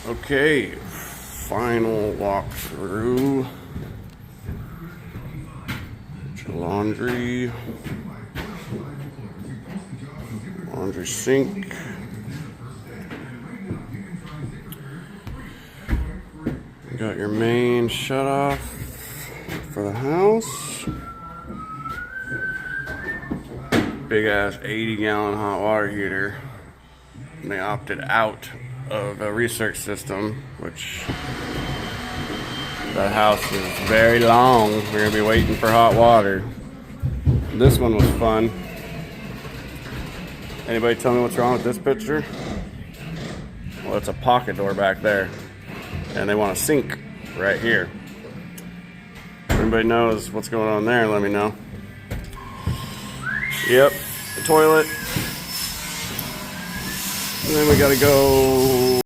Okay, final walkthrough. Laundry sink. You got your main shut off for the house. Big ass 80-gallon hot water heater. And they opted out of a research system, which that house is very long. We're gonna be waiting for hot water. This one was fun. Anybody tell me what's wrong with this picture? Well, it's a pocket door back there. And they want a sink right here. If anybody knows what's going on there, let me know. Yep, the toilet. And then we gotta go